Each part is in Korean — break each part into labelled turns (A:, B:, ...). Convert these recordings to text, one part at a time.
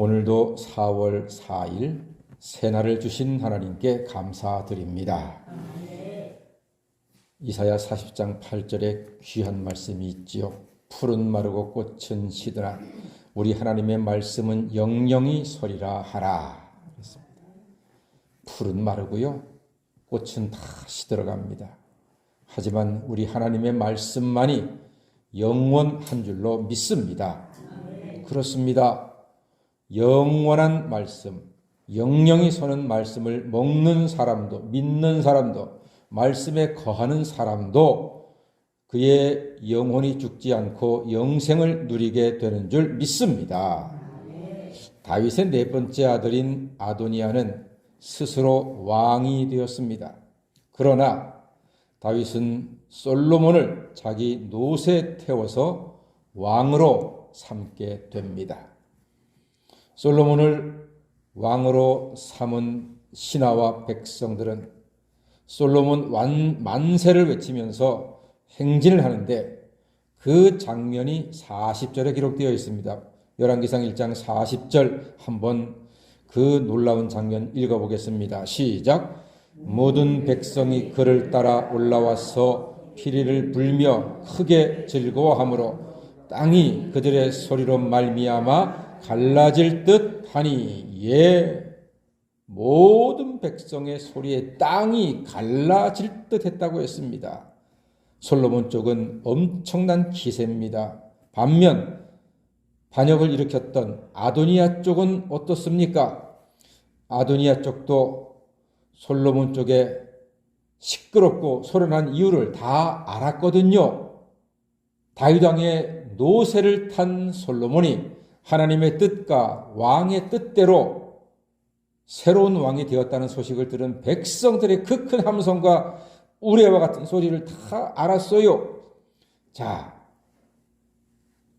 A: 오늘도 4월 4일 새날을 주신 하나님께 감사드립니다. 이사야 40장 8절에 귀한 말씀이 있지요. 푸른 마르고 꽃은 시드나 우리 하나님의 말씀은 영영이 서리라 하라. 그렇습니다. 푸른 마르고요, 꽃은 다 시들어갑니다. 하지만 우리 하나님의 말씀만이 영원한 줄로 믿습니다. 그렇습니다. 영원한 말씀, 영영이 서는 말씀을 먹는 사람도, 믿는 사람도, 말씀에 거하는 사람도 그의 영혼이 죽지 않고 영생을 누리게 되는 줄 믿습니다. 다윗의 네 번째 아들인 아도니아는 스스로 왕이 되었습니다. 그러나 다윗은 솔로몬을 자기 노새에 태워서 왕으로 삼게 됩니다. 솔로몬을 왕으로 삼은 신하와 백성들은 솔로몬 만세를 외치면서 행진을 하는데 그 장면이 40절에 기록되어 있습니다. 열왕기상 1장 40절 한번 그 놀라운 장면 읽어보겠습니다. 시작. 모든 백성이 그를 따라 올라와서 피리를 불며 크게 즐거워하므로 땅이 그들의 소리로 말미암아 갈라질 듯 하니, 예, 모든 백성의 소리에 땅이 갈라질 듯 했다고 했습니다. 솔로몬 쪽은 엄청난 기세입니다. 반면 반역을 일으켰던 아도니아 쪽은 어떻습니까? 아도니아 쪽도 솔로몬 쪽에 시끄럽고 소란한 이유를 다 알았거든요. 다윗 왕의 노새를 탄 솔로몬이 하나님의 뜻과 왕의 뜻대로 새로운 왕이 되었다는 소식을 들은 백성들의 그 큰 함성과 우레와 같은 소리를 다 알았어요. 자,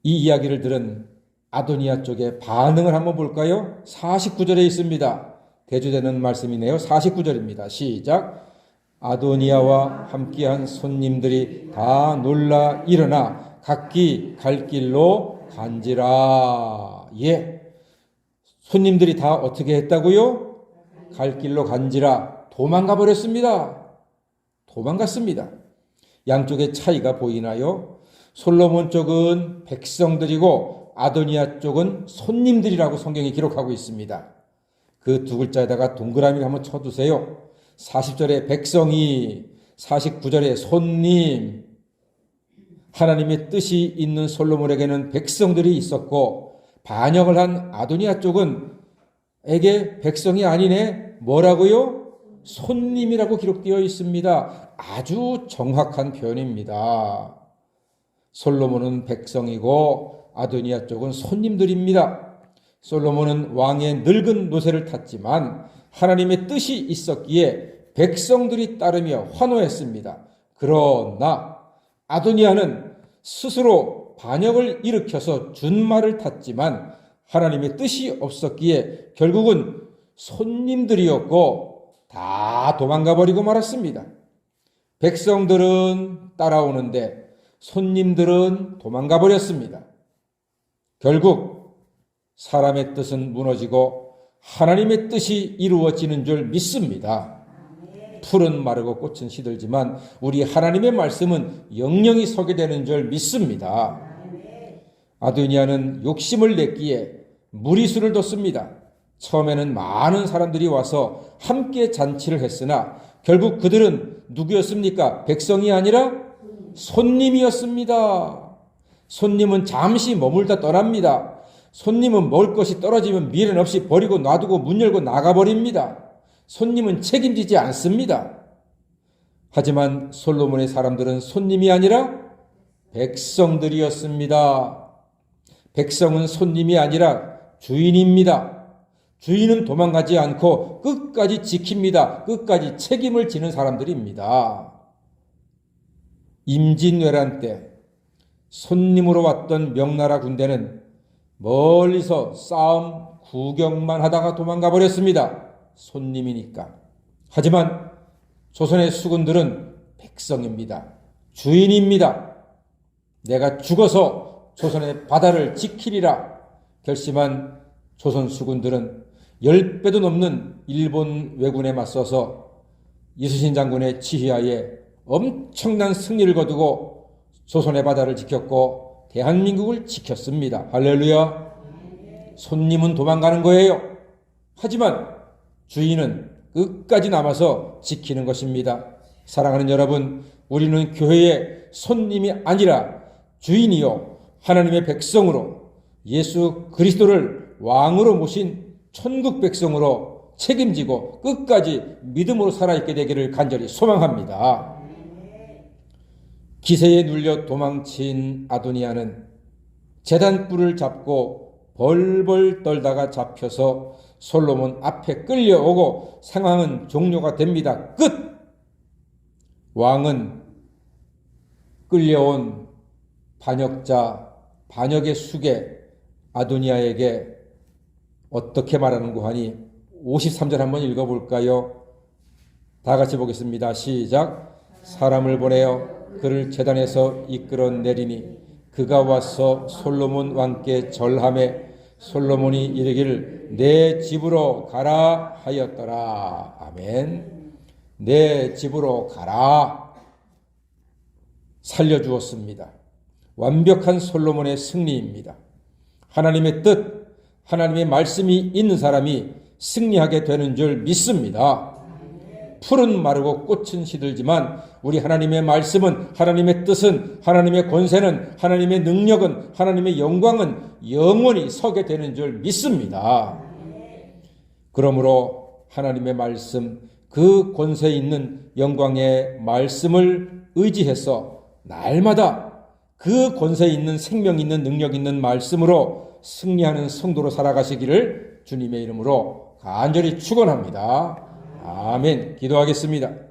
A: 이 이야기를 들은 아도니아 쪽의 반응을 한번 볼까요? 49절에 있습니다. 대조되는 말씀이네요. 49절입니다. 시작. 아도니아와 함께한 손님들이 다 놀라 일어나 각기 갈 길로 간지라. 예, 손님들이 다 어떻게 했다고요? 갈 길로 간지라. 도망가 버렸습니다. 도망갔습니다. 양쪽의 차이가 보이나요? 솔로몬 쪽은 백성들이고 아도니아 쪽은 손님들이라고 성경이 기록하고 있습니다. 그 두 글자에다가 동그라미를 한번 쳐두세요. 40절에 백성이, 49절에 손님. 하나님의 뜻이 있는 솔로몬에게는 백성들이 있었고 반역을 한 아도니아 쪽은 에게 백성이 아니네. 뭐라고요? 손님이라고 기록되어 있습니다. 아주 정확한 표현입니다. 솔로몬은 백성이고 아도니아 쪽은 손님들입니다. 솔로몬은 왕의 늙은 노새를 탔지만 하나님의 뜻이 있었기에 백성들이 따르며 환호했습니다. 그러나 아도니아는 스스로 반역을 일으켜서 준말을 탔지만 하나님의 뜻이 없었기에 결국은 손님들이었고 다 도망가 버리고 말았습니다. 백성들은 따라오는데 손님들은 도망가 버렸습니다. 결국 사람의 뜻은 무너지고 하나님의 뜻이 이루어지는 줄 믿습니다. 풀은 마르고 꽃은 시들지만 우리 하나님의 말씀은 영영이 서게 되는 줄 믿습니다. 아도니아는 욕심을 냈기에 무리수를 뒀습니다. 처음에는 많은 사람들이 와서 함께 잔치를 했으나 결국 그들은 누구였습니까? 백성이 아니라 손님이었습니다. 손님은 잠시 머물다 떠납니다. 손님은 먹을 것이 떨어지면 미련 없이 버리고 놔두고 문 열고 나가버립니다. 손님은 책임지지 않습니다. 하지만 솔로몬의 사람들은 손님이 아니라 백성들이었습니다. 백성은 손님이 아니라 주인입니다. 주인은 도망가지 않고 끝까지 지킵니다. 끝까지 책임을 지는 사람들입니다. 임진왜란 때 손님으로 왔던 명나라 군대는 멀리서 싸움 구경만 하다가 도망가 버렸습니다. 손님이니까. 하지만 조선의 수군들은 백성입니다. 주인입니다. 내가 죽어서 조선의 바다를 지키리라 결심한 조선 수군들은 10배도 넘는 일본 왜군에 맞서서 이순신 장군의 지휘하에 엄청난 승리를 거두고 조선의 바다를 지켰고 대한민국을 지켰습니다. 할렐루야. 손님은 도망가는 거예요. 하지만 주인은 끝까지 남아서 지키는 것입니다. 사랑하는 여러분, 우리는 교회의 손님이 아니라 주인이요 하나님의 백성으로 예수 그리스도를 왕으로 모신 천국 백성으로 책임지고 끝까지 믿음으로 살아있게 되기를 간절히 소망합니다. 기세에 눌려 도망친 아도니아는 제단불을 잡고 벌벌 떨다가 잡혀서 솔로몬 앞에 끌려오고 상황은 종료가 됩니다. 끝! 왕은 끌려온 반역의 숙의 아도니아에게 어떻게 말하는고 하니 53절 한번 읽어볼까요? 다 같이 보겠습니다. 시작. 사람을 보내어 그를 제단에서 이끌어내리니 그가 와서 솔로몬 왕께 절하매 솔로몬이 이르기를 내 집으로 가라 하였더라. 아멘. 내 집으로 가라. 살려주었습니다. 완벽한 솔로몬의 승리입니다. 하나님의 뜻, 하나님의 말씀이 있는 사람이 승리하게 되는 줄 믿습니다. 풀은 마르고 꽃은 시들지만 우리 하나님의 말씀은, 하나님의 뜻은, 하나님의 권세는, 하나님의 능력은, 하나님의 영광은 영원히 서게 되는 줄 믿습니다. 그러므로 하나님의 말씀, 그 권세 있는 영광의 말씀을 의지해서 날마다 그 권세 있는 생명 있는 능력 있는 말씀으로 승리하는 성도로 살아가시기를 주님의 이름으로 간절히 축원합니다. 아멘. 기도하겠습니다.